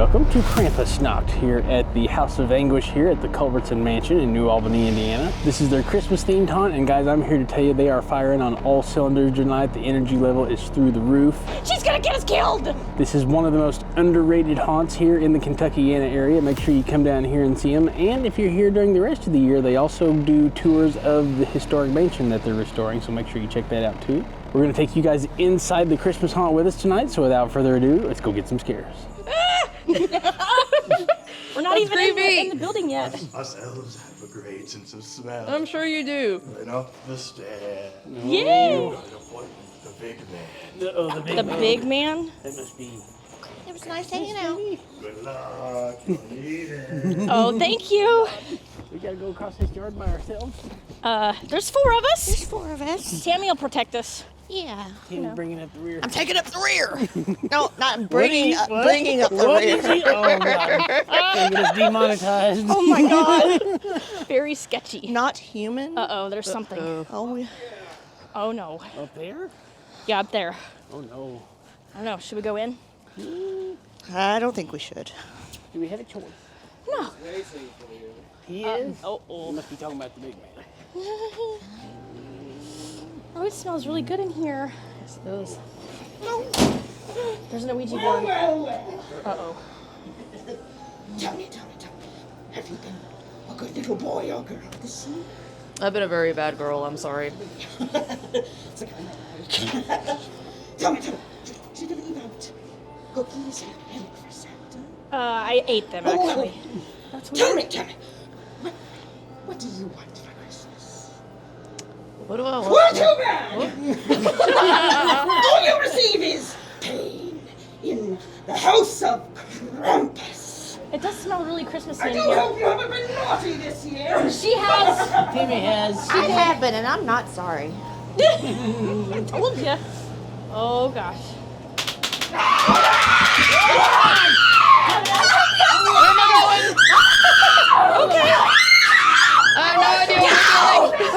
welcome to Krampusnacht here at the House of Anguish here at the Culbertson Mansion in New Albany, Indiana. This is their Christmas themed haunt, and guys, I'm here to tell you they are firing on all cylinders tonight. The energy level is through the roof. She's gonna get us killed! This is one of the most underrated haunts here in the Kentuckiana area. Make sure you come down here and see them. And if you're here during the rest of the year, they also do tours of the historic mansion that they're restoring, so make sure you check that out too. We're gonna take you guys inside the Christmas haunt with us tonight, so without further ado, let's go get some scares. We're not even in the building yet. Us elves have a great sense of smell. I'm sure you do. Right off the stand. Yay! The big man. The big man? That must be... It was nice hanging out. Good luck. Eat it. Oh, thank you. We gotta go across this yard by ourselves. There's four of us. There's four of us. Tammy will protect us. Yeah. Tim's bringing up the rear. I'm taking up the rear. No, not bringing up the rear. Oh, God. Gonna get us demonetized. Oh my god. Very sketchy. Not human. Uh-oh, there's something. Oh no. Up there? Yeah, up there. Oh, no. I don't know, should we go in? I don't think we should. Do we have a choice? No. He is? Oh. You must be talking about the big man. Oh, it smells really good in here. Yes, it does. There's an Ouija board. Uh-oh. Tell me, have you been a good little boy or girl this year? I've been a very bad girl, I'm sorry. It's a kind of Tell me, did you leave out cookies and for Santa? I ate them, actually. That's weird. Tell me, what do you want for Christmas? What do I want? Well, too bad! All you receive is pain in the house of Krampus. It does smell really Christmassy I in do here. hope you haven't been naughty this year. She has. Timmy has. I have been, and I'm not sorry. I told you. Oh gosh. Okay. I have no idea what I'm doing.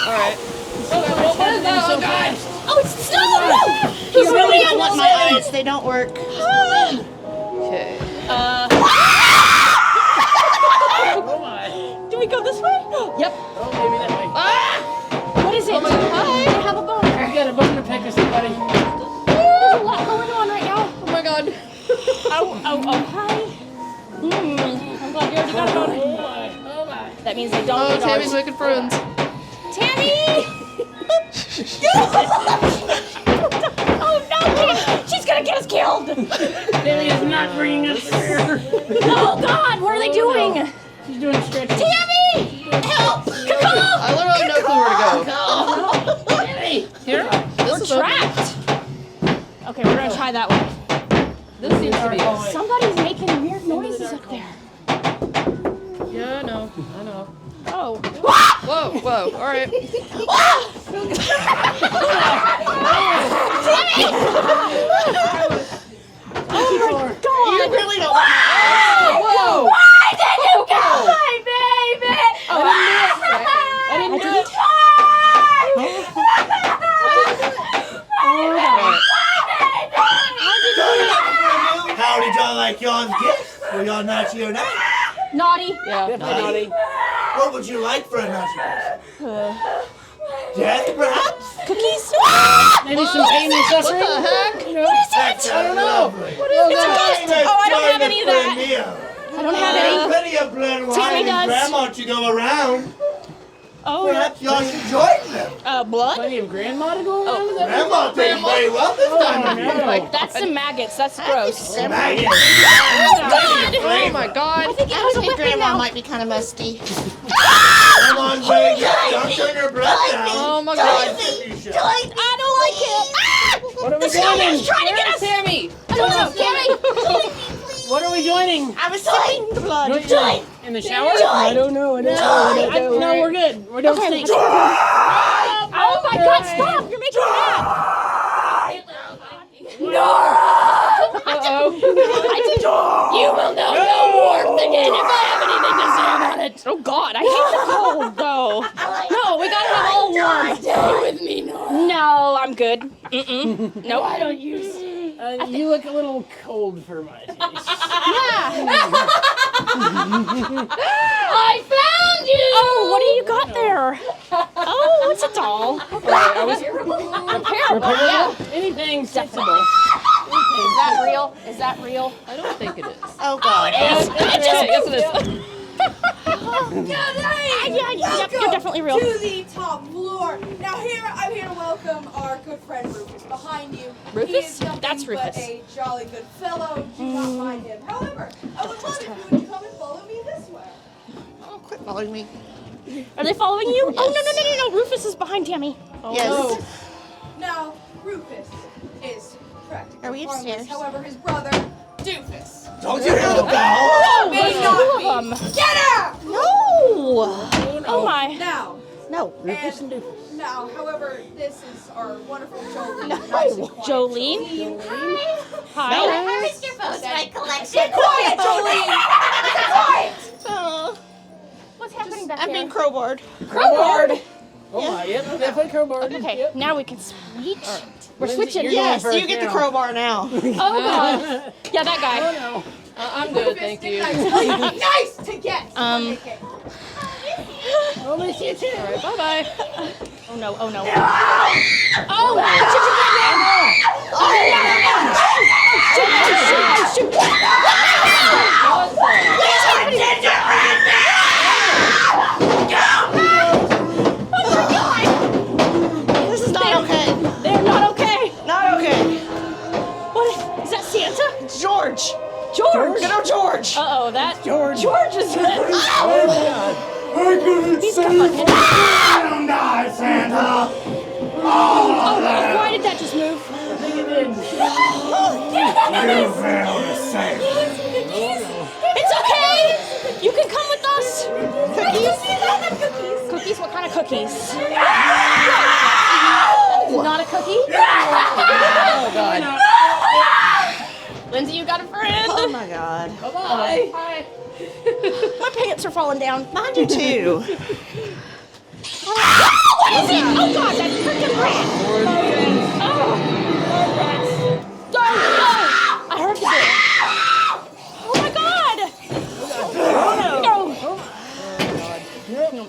Alright. What is that? Oh god! Oh, it's snow! You really don't want my eyes. They don't work. Okay. Oh, my. Do we go this way? Yep. Oh, maybe that way. Ah! What is it? Oh my God. I have a boner. You got a bone to pick or somebody. There's a lot going on right now. Oh my god. Oh, hi. I'm glad you already got a boner. Oh, my. That means they don't Oh, need Tammy's ours. making friends. Tammy! Oh no, Tammy! She's gonna get us killed! Timmy is not bringing us here. Oh God, what are they doing? She's doing stretches. Tammy! Help! I literally have no clue where to go. Timmy! Here? This is Trapped! Okay, we're gonna try that one. This seems to be. Somebody's making weird noises up there. Yeah, I know. Oh. Whoa, alright. Oh my God! You really don't want Whoa! Why did you go, baby? I didn't do it. How did y'all like y'all's gifts? Were y'all naughty or not? Naughty. Yeah, Naughty. What would you like for a naughty person? Death, perhaps? Cookies? Maybe some pain and suffering? What the heck? What is That sounds lovely. It's a ghost. Oh, I don't have any of that. I don't have any. Plenty of blood Tammy wine does. and grandma to go around. Oh, Perhaps y'all should join them. blood? Plenty of grandma to go around? Is that Grandma did very well this time of year. That's some maggots. That's gross. Maggot. Oh my god. I think it has a I think whipping Grandma now. might be kind of musty. Grandma's very good. Don't turn her blood down. Oh my god. I don't like it. What are we The snowman's joining? trying to get us. Tammy! I don't know. Tammy. What are we joining? I was sipping the blood. In the shower? I don't know. No, we're good. We don't stink. Oh my God! Stop! You're making me mad. Uh-oh. You will know no warmth again if I have anything to say about it. Oh God, I hate the cold though. No, we gotta have all warm. Stay with me, Nora. No, I'm good. Nope. Why don't you You look a little cold for my taste. I found you! Oh, what do you got there? Oh, it's a doll. Repairable? Yeah. Anything sensible. Is that real? Is that real? I don't think it is. Oh God. Yes, it is. Yep, you're definitely real. To the top floor. Now I'm here to welcome our good friend Rufus behind you. Rufus? He is nothing That's but Rufus. a jolly good fellow. Do not mind him. However, I would love if you would come and follow me this way. Oh, quit following me. Are they following you? Oh, no. Rufus is behind Tammy. Yes. Now, Rufus is practically Are we harmless. upstairs? However, his brother, Doofus, Don't you hear the bell? may not be. Get out! No. Oh my. Now, No. Rufus and Doofus. now, however, this is our wonderful Jolene. Nice and quiet. Jolene. Hi. Mr. Post, my collection. Get quiet, Jolene! What's happening back I'm there? being crowbarred. Crowbar! Oh my, yep, definitely crowbar. Okay, Yep. now we can switch. We're Lindsay, switching. you're going Yes, first you get the now. crowbar now. Oh god. Yeah, that guy. Oh no. I'm good, thank you. Nice to get. Okay. Oh, miss you too. All right, bye-bye. Oh no. Oh. This is not okay. They're not okay. Not okay. What? Is that Santa? It's George. George. Good old George. Uh-oh, that George. George is He's coming. Don't die, Santa! Oh, why did that just move? I think it did. You failed to save me. It's okay. You can come with us. Cookies. Cookies? What kind of cookies? Not a cookie? Oh, God. Lindsay, you got a friend. Oh my God. Bye. Hi. My pants are falling down. Mine do too. What is it? Oh God, that freaking rat! Go! I heard the door. Oh my God!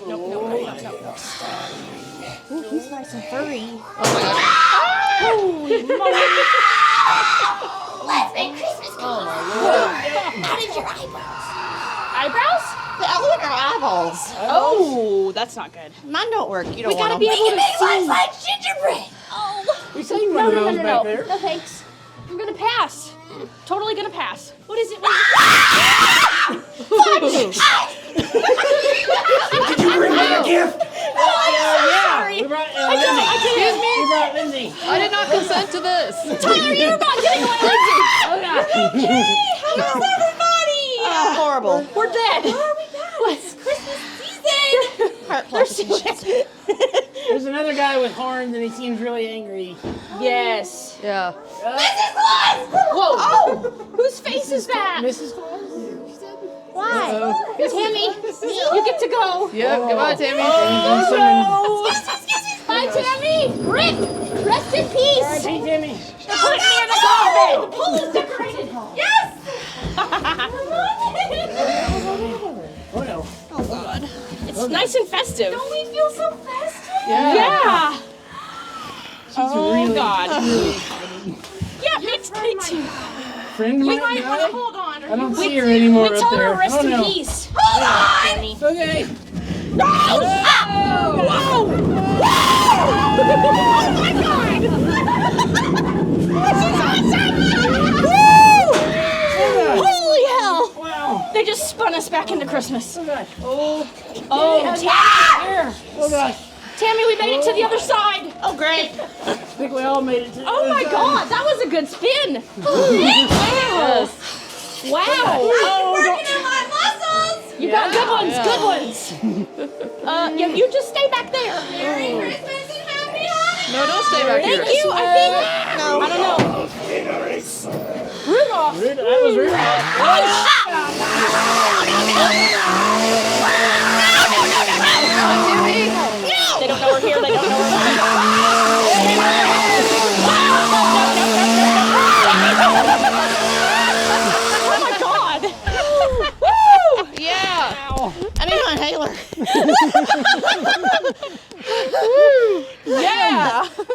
No. Ooh, he's nice and furry. Holy moly! Let's make Christmas Oh, my Lord. How did your eyebrows? Eyebrows? They look like our eyeballs. Oh, that's not good. Mine don't work. You don't We want gotta them. be able to Make see. one like gingerbread. Oh. We saved one of those back there. No thanks. I'm gonna pass. Totally gonna pass. What is it? Did you bring me a gift? Sorry. We brought I Lindsay. did. We brought Lindsay. I did not consent to this. Tyler, you're not getting away, Lindsay. Oh God. How is everybody? Horrible. We're dead. It's Christmas season. Heart palpitations. There's another guy with horns and he seems really angry. Yes. Yeah. Mrs. Claus. Whoa. Oh, whose face is that? Mrs. Claus? Why? Tammy, you get to go. Yep, goodbye, Tammy. Excuse me. Bye, Tammy. Rip, rest in peace. R.I.P. Timmy. Put me in the coffin. The pool is decorated. Yes. Oh no. Oh God. It's nice and festive. Don't we feel so festive? Yeah. She's Oh really, God. really Yeah, me too. friend We might might want die? to hold on. I don't see her anymore We up tell there. her rest Oh in no. peace. Hold on. Tammy. Okay. No! Whoa! Oh my God! This is awesome! Woo! Holy hell! Wow. They just spun us back into Christmas. Oh gosh. Oh, Tammy! Here. Oh gosh. Tammy, we made it to the other side. Oh great. I think we all made it to the Oh other my side. God, that was a good spin. Wow. Wow. Oh, Working on my muscles. You got good ones, good ones. Yeah, you just stay back there. Merry Christmas and Happy Holidays. No, don't stay back here. Thank you, I think. No. I don't know. Rudolph. that was rude. They don't know we're here. They don't know we're here.